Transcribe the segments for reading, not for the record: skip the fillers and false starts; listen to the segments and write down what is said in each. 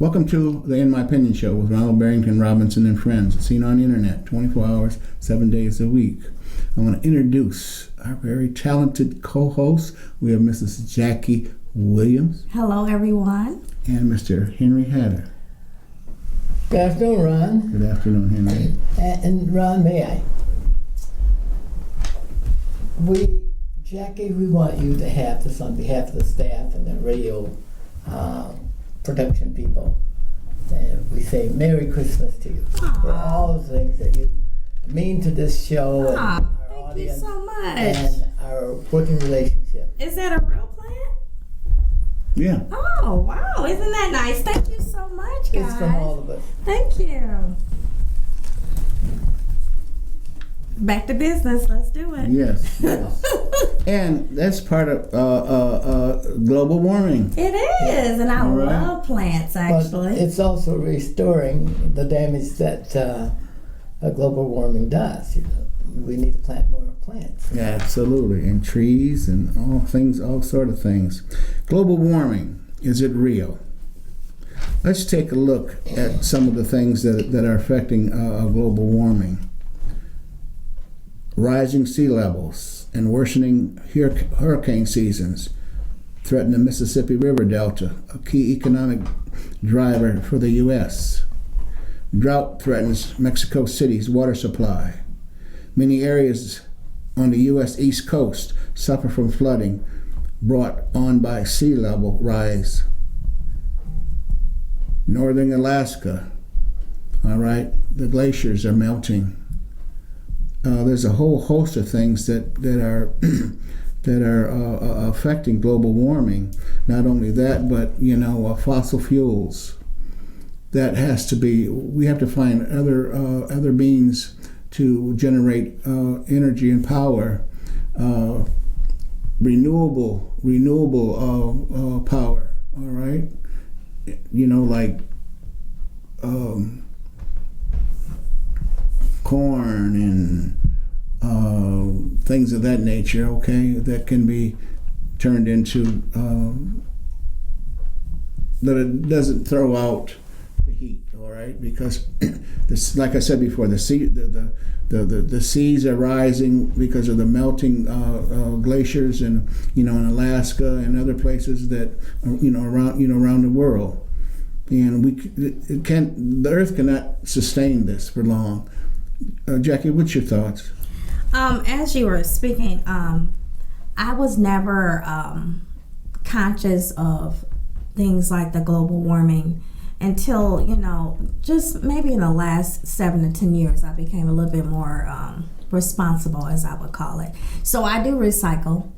Welcome to the In My Opinion Show with Ronald, Barrington, Robinson, and friends. It's seen on the internet 24 hours, 7 days a week. I want to introduce our very talented co-host. We have Mrs. Jackie Williams. Hello, everyone. And Mr. Henry Hatter. Good afternoon, Ron. Good afternoon, Henry. And Ron, may I? Jackie, we want you to have this on behalf of the staff and the radio production people. And we say Merry Christmas to you for all the things that you mean to this show and our thank audience you so much. and our working relationship. Is that a real plant? Yeah. Oh, wow. Isn't that nice? Thank you so much, guys. It's from all of us. Thank you. Back to business. Let's do it. Yes. And that's part of global warming. It is, and I All right. love plants, But actually. it's also restoring the damage that global warming does. You know, we need to plant more plants. Yeah, absolutely. And trees and all sort of things. Global warming, is it real? Let's take a look at some of the things that are affecting global warming. Rising sea levels and worsening hurricane seasons threaten the Mississippi River Delta, a key economic driver for the U.S. Drought threatens Mexico City's water supply. Many areas on the U.S. East Coast suffer from flooding brought on by sea level rise. Northern Alaska, all right, the glaciers are melting. There's a whole host of things that are that are affecting global warming. Not only that, but fossil fuels. That has to be. We have to find other means to generate energy and power. Renewable power. All right. Like corn and things of that nature, okay, that can be turned into, that it doesn't throw out the heat, all right, because this, like I said before, the seas are rising because of the melting glaciers and in Alaska and other places that around the world, and the Earth cannot sustain this for long. Jackie, what's your thoughts? As you were speaking, I was never conscious of things like the global warming until, just maybe in the last 7 to 10 years, I became a little bit more responsible, as I would call it. So I do recycle.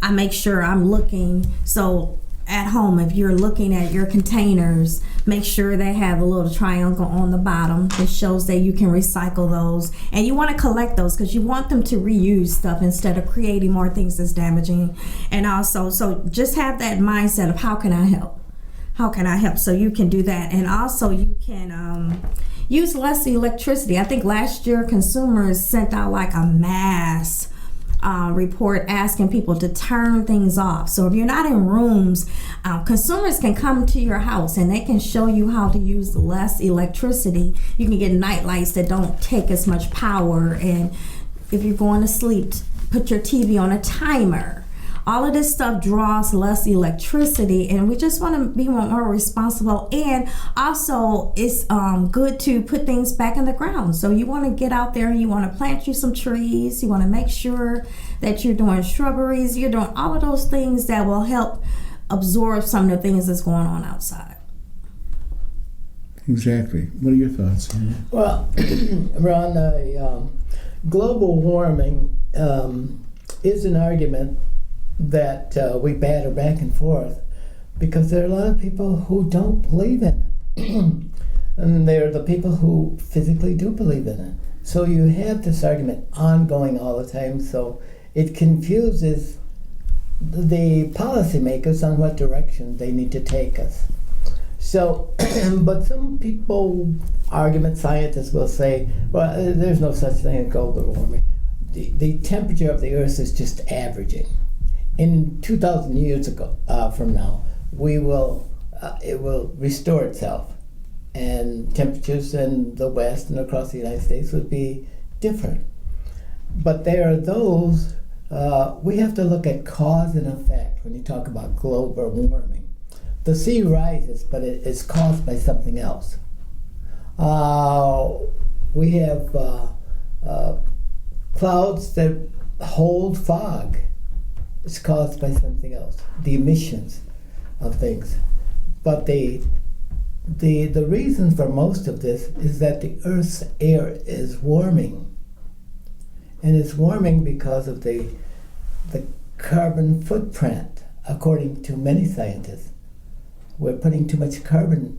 I make sure I'm looking. So at home, if you're looking at your containers, make sure they have a little triangle on the bottom that shows that you can recycle those, and you want to collect those because you want them to reuse stuff instead of creating more things that's damaging. And also, so just have that mindset of how can I help, so you can do that. And also you can use less electricity. I think last year consumers sent out like a mass report asking people to turn things off. So if you're not in rooms, consumers can come to your house and they can show you how to use less electricity. You can get night lights that don't take as much power, and if you're going to sleep, put your TV on a timer. All of this stuff draws less electricity, and we just want to be more responsible. And also, it's good to put things back in the ground. So you want to get out there and you want to plant you some trees. You want to make sure that you're doing shrubberies. You're doing all of those things that will help absorb some of the things that's going on outside. Exactly. What are your thoughts? Well, Ron, global warming is an argument that we batter back and forth because there are a lot of people who don't believe in it. And there are the people who physically do believe in it. So you have this argument ongoing all the time, so it confuses the policymakers on what direction they need to take us. So, but some people, scientists will say, well, there's no such thing as global warming. The temperature of the Earth is just averaging. In 2,000 years ago from now, we will it will restore itself. And temperatures in the West and across the United States would be different. But there are those, we have to look at cause and effect when you talk about global warming. The sea rises, but it is caused by something else. We have clouds that hold fog. It's caused by something else, the emissions of things. But the reason for most of this is that the Earth's air is warming. And it's warming because of the carbon footprint, according to many scientists. We're putting too much carbon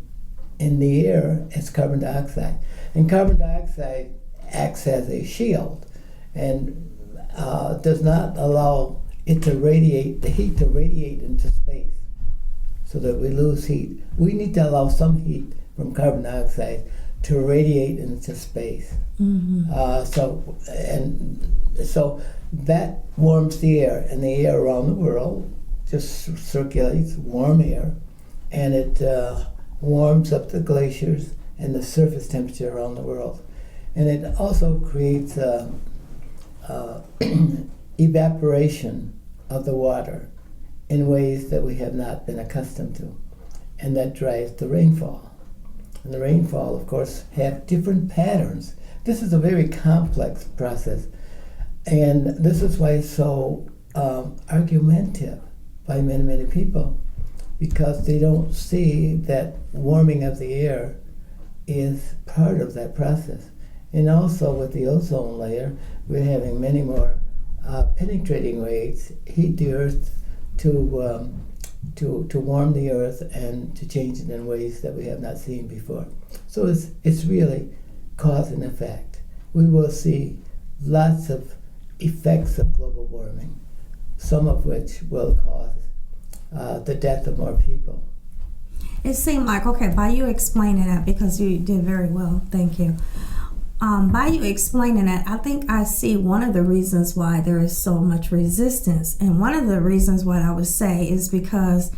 in the air as carbon dioxide. And carbon dioxide acts as a shield and does not allow it to radiate, the heat to radiate into space so that we lose heat. We need to allow some heat from carbon dioxide to radiate into space. So that warms the air, and the air around the world just circulates warm air, and it warms up the glaciers and the surface temperature around the world. And it also creates evaporation of the water in ways that we have not been accustomed to, and that drives the rainfall. And the rainfall, of course, have different patterns. This is a very complex process, and this is why it's so argumentative by many, many people, because they don't see that warming of the air is part of that process. And also with the ozone layer, we're having many more penetrating rays heat the earth to warm the earth and to change it in ways that we have not seen before. So it's really cause and effect. We will see lots of effects of global warming, some of which will cause the death of more people. It seemed like, okay, by you explaining that, because you did very well, thank you. By you explaining that, I think I see one of the reasons why there is so much resistance. And one of the reasons what I would say is because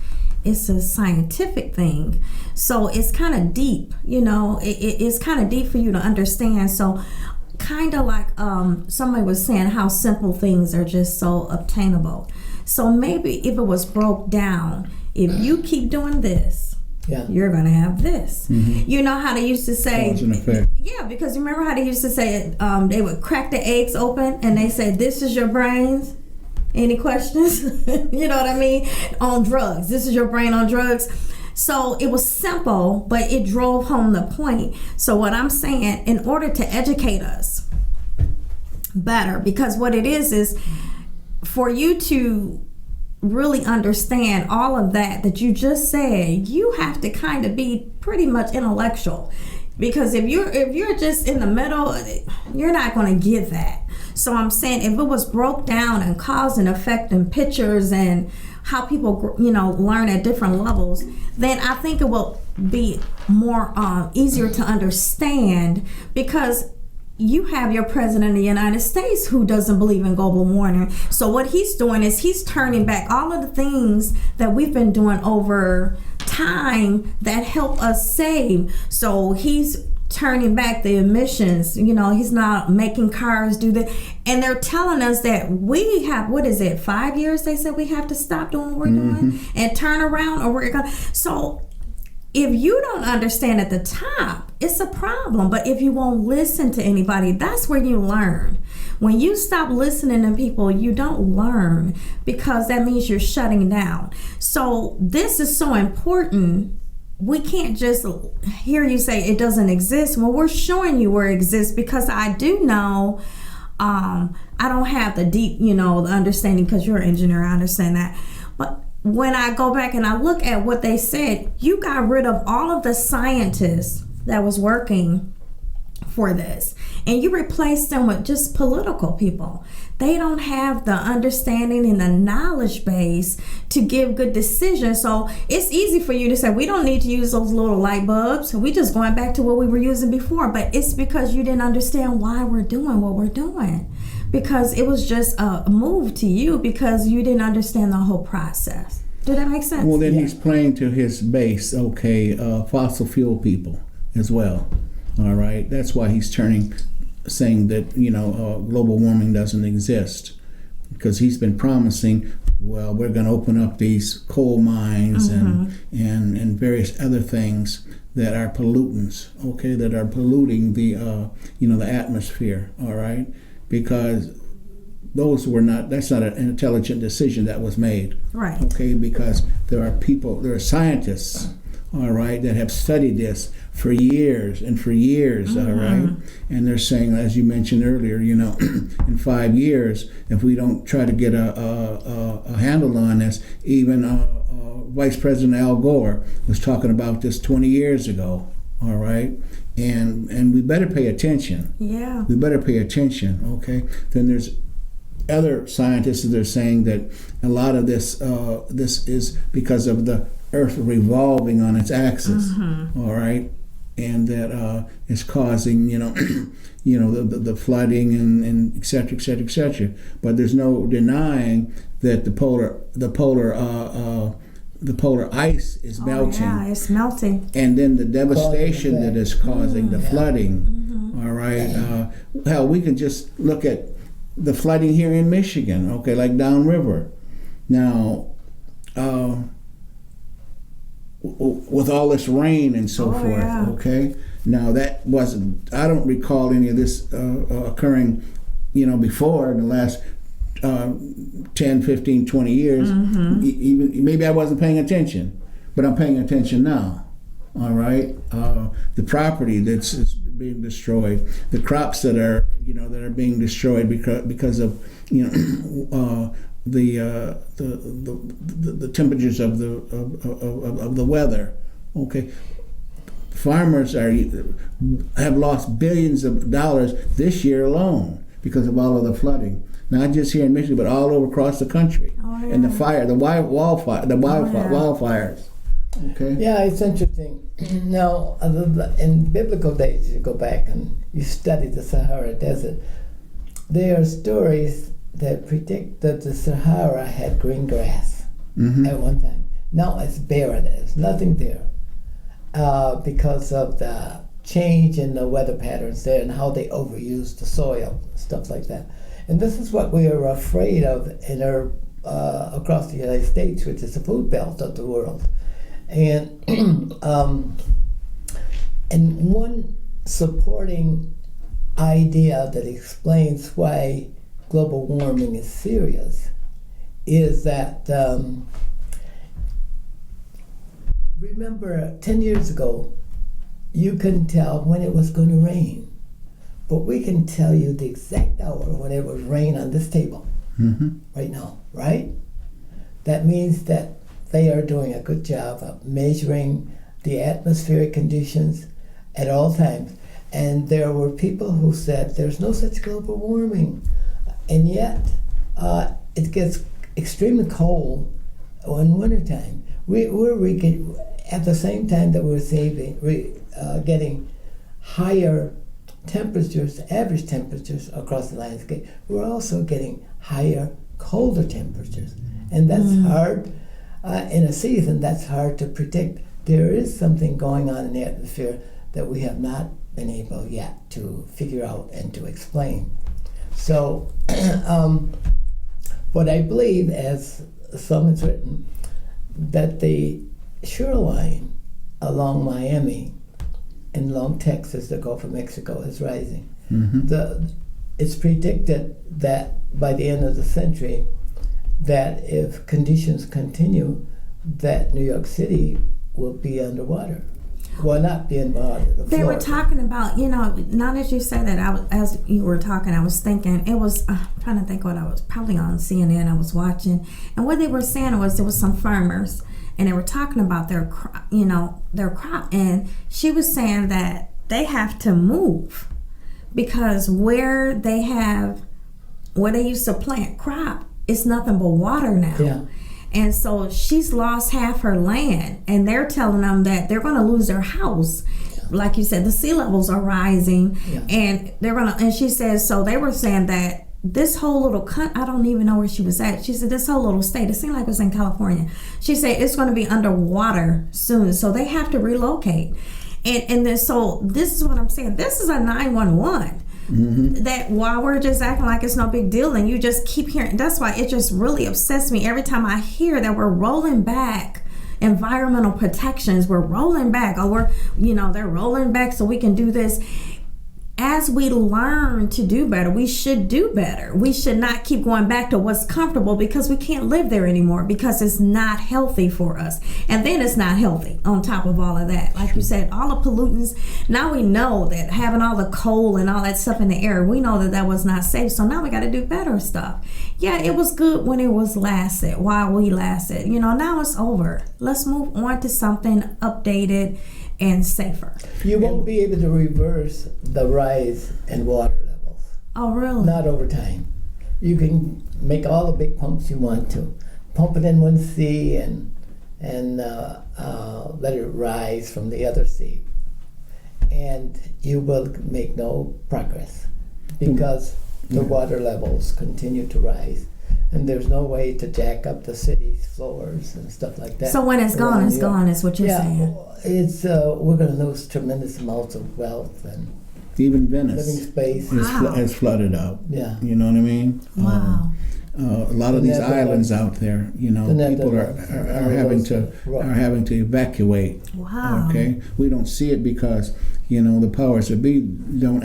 it's a scientific thing. So it's kind of deep, it's kind of deep for you to understand. So kind of like somebody was saying how simple things are just so obtainable. So maybe if it was broke down, if you keep doing this, you're going to have this. You know how they used to say, cause and effect. Yeah, because you remember how they used to say they would crack the eggs open and they say, this is your brains. Any questions? You know what I mean? On drugs. This is your brain on drugs. So it was simple, but it drove home the point. So what I'm saying, in order to educate us better, because what it is for you to really understand all of that you just said, you have to kind of be pretty much intellectual, because if you're just in the middle, you're not going to get that. So I'm saying, if it was broke down and cause and effect and pictures and how people learn at different levels, then I think it will be more easier to understand, because you have your president of the United States who doesn't believe in global warming. So what he's doing is he's turning back all of the things that we've been doing over time that help us save. So he's turning back the emissions. He's not making cars do that. And they're telling us that we have, 5 years they said we have to stop doing what we're doing and turn around, or we're going to. So if you don't understand at the top, it's a problem. But if you won't listen to anybody, that's where you learn. When you stop listening to people, you don't learn, because that means you're shutting down. So this is so important. We can't just hear you say it doesn't exist. Well, we're showing you where it exists, because I do know, I don't have the deep, the understanding, because you're an engineer, I understand that. But when I go back and I look at what they said, you got rid of all of the scientists that was working for this, and you replaced them with just political people. They don't have the understanding and the knowledge base to give good decisions. So it's easy for you to say, we don't need to use those little light bulbs. We just going back to what we were using before. But it's because you didn't understand why we're doing what we're doing. Because it was just a move to you, because you didn't understand the whole process. Did that make sense? Well, then Yeah. he's playing to his base, fossil fuel people as well. All right, that's why he's saying that global warming doesn't exist, because he's been promising, well, we're going to open up these coal mines and various other things that are pollutants, that are polluting the the atmosphere. All right, because that's not an intelligent decision that was made. Right. Okay, because there are scientists, all right, that have studied this for years and for years, all right, and they're saying, as you mentioned earlier, in 5 years, if we don't try to get a handle on this, even Vice President Al Gore was talking about this 20 years ago, all right, and we better pay attention. Yeah. We better pay attention, okay? Then there's other scientists that are saying that a lot of this is because of the Earth revolving on its axis, all right, and that is causing the flooding and et cetera, et cetera, et cetera. But there's no denying that the polar ice is melting. Yeah, it's melting. And then the devastation that is causing the flooding. All right. Hell, we can just look at the flooding here in Michigan, okay, like downriver. Now, with all this rain and so forth, yeah. okay. Now that wasn't. I don't recall any of this occurring, before in the last 10, 15, 20 years. Even maybe I wasn't paying attention, but I'm paying attention now. All right, the property that's being destroyed, the crops that are being destroyed because of the temperatures of the weather. Okay, farmers have lost billions of dollars this year alone because of all of the flooding. Not just here in Michigan, but all over across the country. Oh, yeah. And the wildfires. Okay. Yeah, it's interesting. Now, in biblical days, you go back and you study the Sahara Desert, there are stories that predict that the Sahara had green grass at one time. Now it's barren. There's nothing there because of the change in the weather patterns there and how they overuse the soil, stuff like that. And this is what we are afraid of in our across the United States, which is the food belt of the world. And and one supporting idea that explains why global warming is serious is that remember 10 years ago you couldn't tell when it was going to rain, but we can tell you the exact hour when it would rain on this table right now, right? That means that they are doing a good job of measuring the atmospheric conditions at all times. And there were people who said there's no such global warming. And yet, it gets extremely cold in wintertime. At the same time that we're getting higher temperatures, average temperatures across the landscape, we're also getting higher, colder temperatures. And that's hard. In a season, that's hard to predict. There is something going on in the atmosphere that we have not been able yet to figure out and to explain. So, what I believe, as some has written, that the shoreline along Miami and along Texas, the Gulf of Mexico, is rising. It's predicted that by the end of the century, that if conditions continue, that New York City will be underwater. Well, not be underwater. They were talking about, now that you said that, as you were talking, I was thinking, it was, trying to think what I was, probably on CNN I was watching, and what they were saying was there was some farmers, and they were talking about their crop, and she was saying that they have to move, because where they used to plant crop, it's nothing but water now. Yeah. And so she's lost half her land, and they're telling them that they're going to lose their house. Yeah. Like you said, the sea levels are rising, and they're going to. And she says, so they were saying that this whole little I don't even know where she was at. She said this whole little state, it seemed like it was in California. She said it's going to be underwater soon, so they have to relocate. And then, so this is what I'm saying. This is a 911. Mm-hmm. That while we're just acting like it's no big deal, and you just keep hearing. That's why it just really upsets me every time I hear that we're rolling back environmental protections. We're rolling back, or they're rolling back so we can do this. As we learn to do better, we should do better. We should not keep going back to what's comfortable, because we can't live there anymore, because it's not healthy for us. And then it's not healthy on top of all of that. Like you said, all the pollutants. Now we know that having all the coal and all that stuff in the air, we know that was not safe. So now we got to do better stuff. Yeah, it was good when it was lasted, while we lasted. Now it's over. Let's move on to something updated and safer. You won't be able to reverse the rise in water levels. Oh, really? Not over time. You can make all the big pumps you want to. Pump it in one sea and let it rise from the other sea. And you will make no progress, because the water levels continue to rise. And there's no way to jack up the city's floors and stuff like that. So when it's gone, it's gone, is what you're saying. It's we're going to lose tremendous amounts of wealth and even Venice living space. is flooded out. Yeah. You know what I mean? Wow. A lot of these islands out there, people are having to evacuate. Wow. Okay, we don't see it because the powers that be don't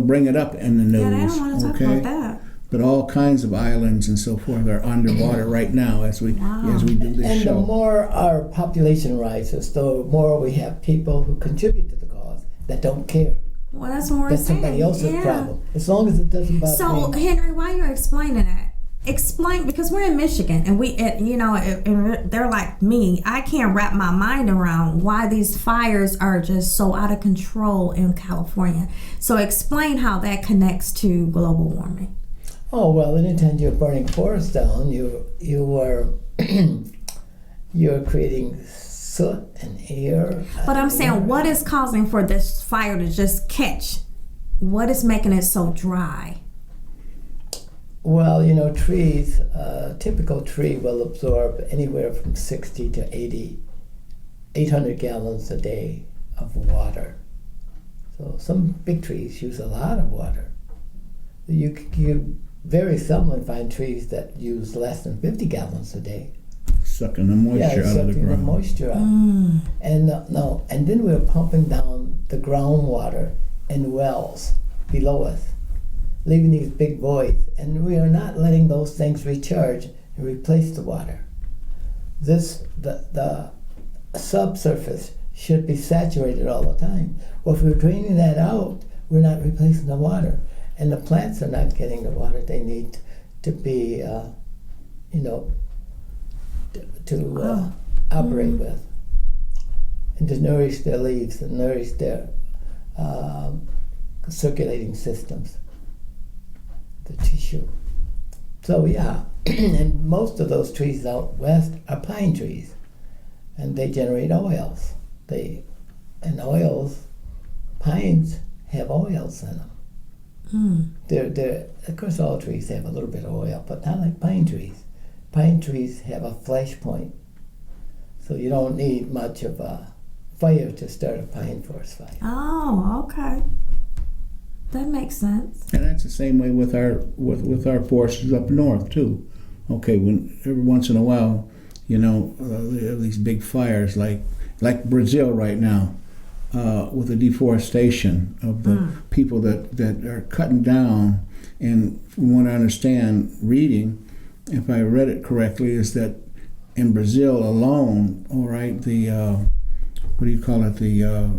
bring it up in the news. Yeah, they don't want to talk about that. But all kinds of islands and so forth are underwater right now as we do this show. And the more our population rises, the more we have people who contribute to the cause that don't care. Well, that's what we're That's saying. somebody else's problem. As long as it doesn't bother So, me. Henry, while you're explaining that, explain, because we're in Michigan, and and they're like me. I can't wrap my mind around why these fires are just so out of control in California. So, explain how that connects to global warming. Oh, well, anytime you're burning forests down, you are you're creating soot and air. But I'm saying, what is causing for this fire to just catch? What is making it so dry? Well, trees, a typical tree will absorb anywhere from 60 to 800 gallons a day of water. So some big trees use a lot of water. You very seldom find trees that use less than 50 gallons a day. Sucking the moisture out of the ground. The moisture out. And then we're pumping down the groundwater in wells below us, leaving these big voids, and we are not letting those things recharge and replace the water. The subsurface should be saturated all the time. Well, if we're draining that out, we're not replacing the water, and the plants are not getting the water they need to be, to operate with, and to nourish their leaves and nourish their circulating systems, the tissue. So and most of those trees out west are pine trees, and they generate oils. Pines have oils in them. They're of course all trees have a little bit of oil, but not like pine trees. Pine trees have a flash point, so you don't need much of a fire to start a pine forest fire. Oh, okay. That makes sense. And that's the same way with our forests up north too. Okay, when every once in a while, they have these big fires like Brazil right now, with the deforestation of the people that are cutting down. And from what I understand, reading, if I read it correctly, is that in Brazil alone, all right, the what do you call it? The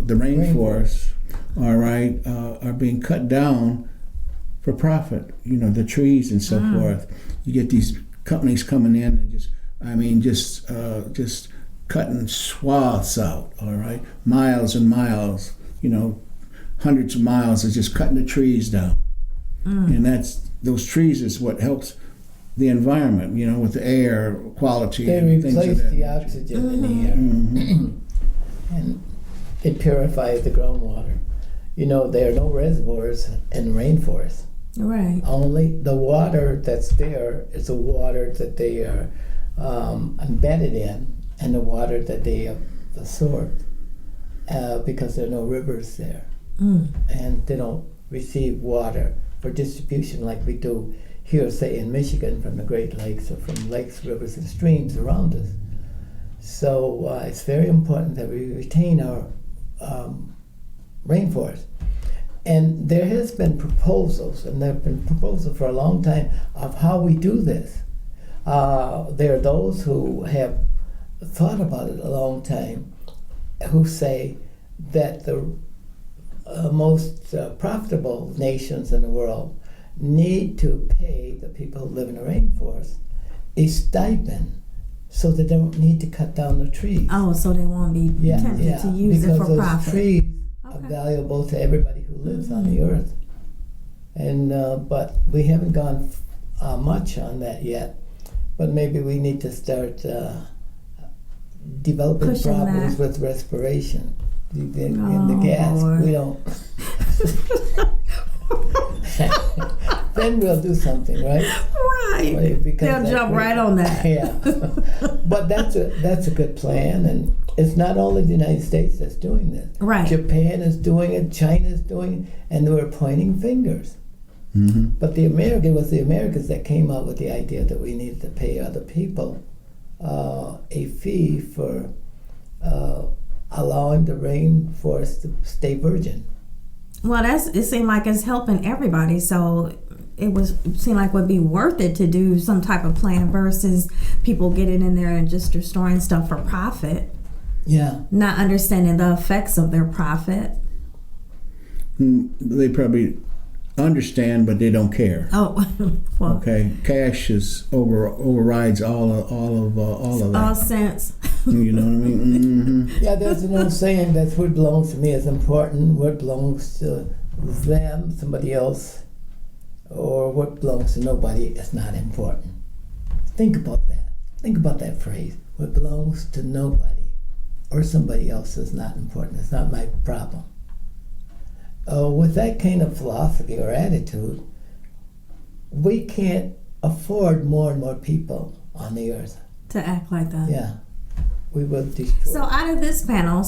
rainforests, all right, are being cut down for profit. The trees and so forth. You get these companies coming in and just cutting swaths out, all right, miles and miles, hundreds of miles of just cutting the trees down. And those trees is what helps the environment, with the air quality. They and things replace of that the nature. oxygen in the air, and they purify the groundwater. there are no reservoirs in the rainforest. Right. Only the water that's there is the water that they are embedded in, and the water that they have absorbed, because there are no rivers there. And they don't receive water for distribution like we do here, say in Michigan, from the Great Lakes or from lakes, rivers, and streams around us. So it's very important that we retain our rainforest. And there has been proposals, and there have been proposals for a long time of how we do this. There are those who have thought about it a long time, who say that the most profitable nations in the world need to pay the people who live in the rainforest a stipend so they don't need to cut down the trees. Oh, so they won't be tempted to use it for because profit. those trees are valuable to everybody who lives on the earth. And but we haven't gone much on that yet. But maybe we need to start developing Pushing problems that. with respiration. In the gas, Lord. we don't. Then we'll do something, right? Right. Because They'll jump right on that. Yeah. But that's a good plan, and it's not only the United States that's doing this. Right. Japan is doing it, China is doing it, and they were pointing fingers. Mm-hmm. But it was the Americans that came up with the idea that we needed to pay other people a fee for allowing the rainforest to stay virgin. Well, it seemed like it's helping everybody, so it seemed like it would be worth it to do some type of plan versus people getting in there and just destroying stuff for profit. Yeah. Not understanding the effects of their profit. They probably understand, but they don't care. Oh, well. Okay, cash overrides all of All that. sense. You know what I mean? Mm-hmm. Yeah, there's an old saying that what belongs to me is important, what belongs to them, somebody else, or what belongs to nobody is not important. Think about that. Think about that phrase. What belongs to nobody or somebody else is not important. It's not my problem. With that kind of philosophy or attitude, we can't afford more and more people on the earth. To act like that. Yeah. We will destroy. So out of this panel,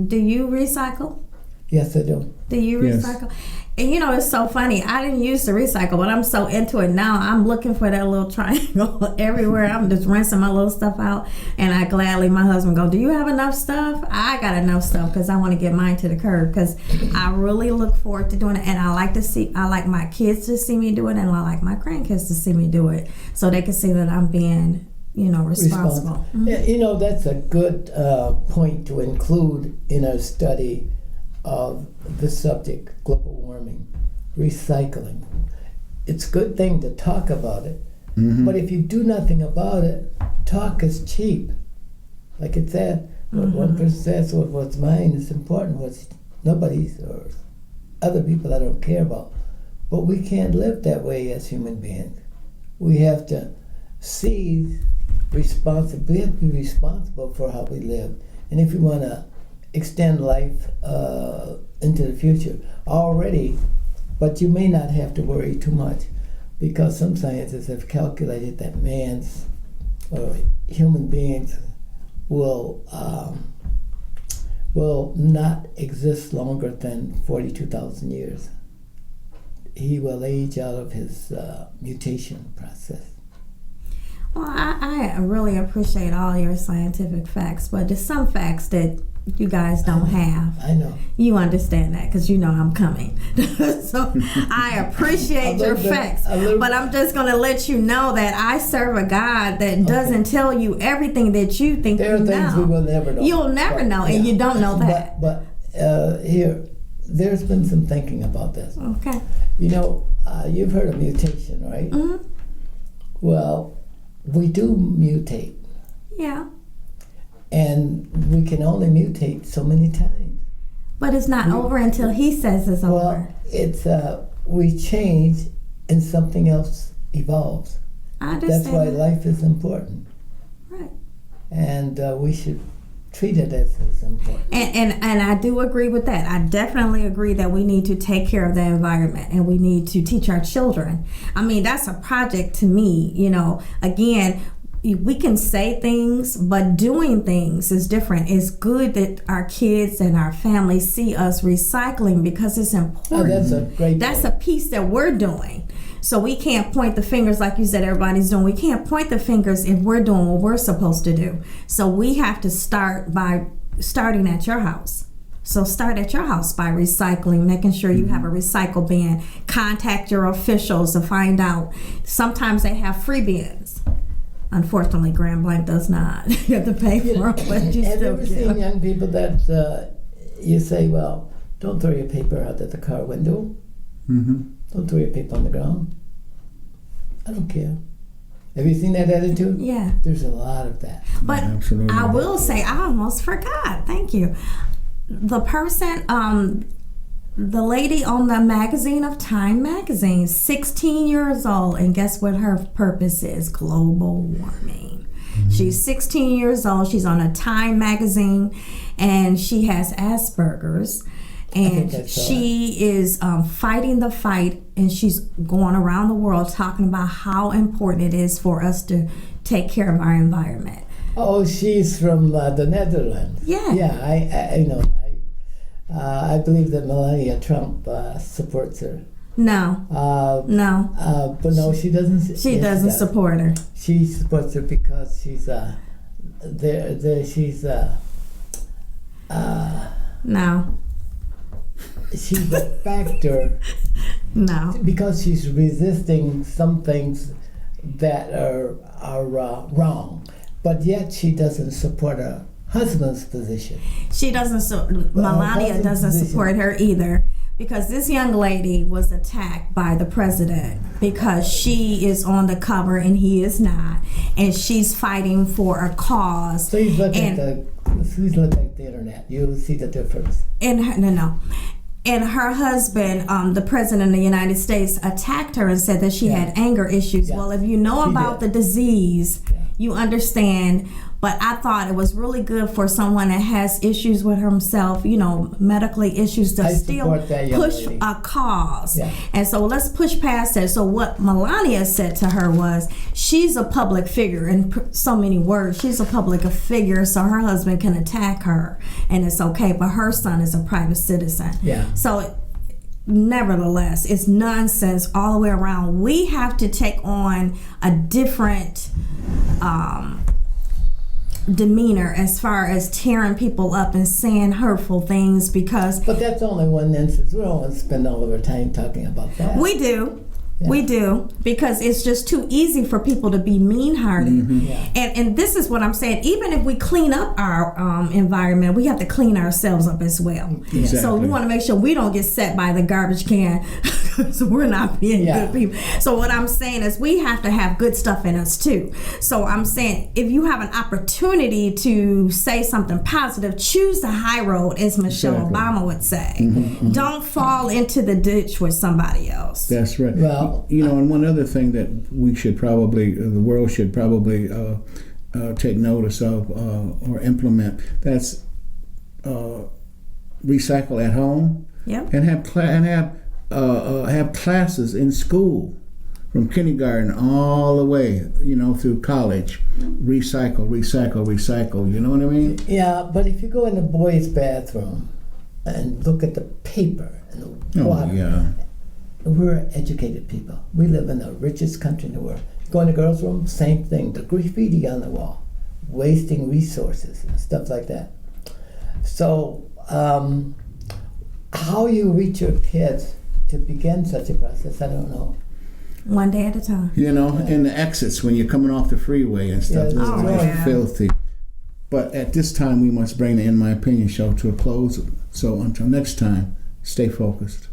do you recycle? Yes, I do. Do you Yes. recycle? And it's so funny. I didn't used to recycle, but I'm so into it now. I'm looking for that little triangle everywhere. I'm just rinsing my little stuff out, and I gladly, my husband go, "Do you have enough stuff?" I got enough stuff because I want to get mine to the curb because I really look forward to doing it, and I like my kids to see me do it, and I like my grandkids to see me do it, so they can see that I'm being, responsible. Mm-hmm. Yeah, that's a good point to include in our study of the subject, global warming, recycling. It's a good thing to talk about it, but if you do nothing about it, talk is cheap. Like it said, what one person says, what's mine is important, what's nobody's or other people I don't care about. But we can't live that way as human beings. We have to see we have to be responsible for how we live. And if we want to extend life into the future already, but you may not have to worry too much because some scientists have calculated that human beings will not exist longer than 42,000 years. He will age out of his mutation process. Well, I really appreciate all your scientific facts, but there's some facts that you guys don't have. I know. You understand that because I'm coming. So I appreciate your facts. But I'm just going to let you know that I serve a God that doesn't tell you everything that you think there are you things know. we will never know. You'll never know, and you don't know that. But here, there's been some thinking about this. Okay. You've heard of mutation, right? Mm-hmm. Well, we do mutate. Yeah. And we can only mutate so many times. But it's not over until he says it's over. Well, it's we change and something else evolves. I understand. That's why life is important. Right. And we should treat it as important. And I do agree with that. I definitely agree that we need to take care of the environment and we need to teach our children. I mean, that's a project to me. Again, we can say things, but doing things is different. It's good that our kids and our families see us recycling because it's important. That's a piece that we're doing. So we can't point the fingers like you said everybody's doing. We can't point the fingers if we're doing what we're supposed to do. So we have to start by starting at your house. So start at your house by recycling, making sure you have a recycle bin. Contact your officials to find out. Sometimes they have free bins. Unfortunately, Grand Blanc does not. You have to pay for it, but you have still you ever seen young people that you say, well, don't throw your paper out at the car window. Mm-hmm. Don't throw your paper on the ground. I don't care. Have you seen that attitude? Yeah. There's a lot of that. But Absolutely. I will say, I almost forgot. Thank you. The person, the lady on the magazine of Time magazine, 16 years old, and guess what her purpose is? Global warming. Mm-hmm. She's 16 years old. She's on a Time magazine, and she has Asperger's. And she is fighting the fight, and she's going around the world talking about how important it is for us to take care of our environment. Oh, she's from the Netherlands. Yeah. Yeah, I know. I believe that Melania Trump supports her. No. No. But no, she doesn't. She doesn't support her. She supports her because she's No. She's a factor. No. Because she's resisting some things that are wrong, but yet she doesn't support her husband's position. She doesn't. Melania doesn't support her either, because this young lady was attacked by the president because she is on the cover and he is not, and she's fighting for a cause. Please look at the internet. You'll see the difference. And her husband, the president of the United States, attacked her and said that she had anger issues. Yeah. Well, if you know about the disease, you understand. But I thought it was really good for someone that has issues with himself, medically issues, to still push a cause. Yeah. And so let's push past that. So what Melania said to her was, she's a public figure in so many words. She's a public figure, so her husband can attack her, and it's okay. But her son is a private citizen. Yeah. So nevertheless, it's nonsense all the way around. We have to take on a different demeanor as far as tearing people up and saying hurtful things, but that's only one instance. We don't want to spend all of our time talking about that. We do. We do, because it's just too easy for people to be mean-hearted. Mm-hmm. Yeah. And this is what I'm saying. Even if we clean up our environment, we have to clean ourselves up as well. Exactly. So we want to make sure we don't get set by the garbage can, so we're not being good people. So what I'm saying is we have to have good stuff in us too. So I'm saying, if you have an opportunity to say something positive, choose the high road, as Michelle Obama would say. Mm-hmm. Mm-hmm. Don't fall into the ditch with somebody else. That's right. Well, and one other thing that we should probably, the world should probably take notice of or implement, that's recycle at home. Yep. And have classes in school from kindergarten all the way, through college. Recycle. You know what I mean? Yeah, but if you go in the boys' bathroom and look at the paper and the water. Yeah. We're educated people. We live in the richest country in the world. You go in the girls' room, same thing. The graffiti on the wall, wasting resources and stuff like that. So, how you reach your kids to begin such a process, I don't know. One day at a time. And the exits when you're coming off the freeway and stuff. It's filthy. But at this time, we must bring the In My Opinion show to a close. So until next time, stay focused.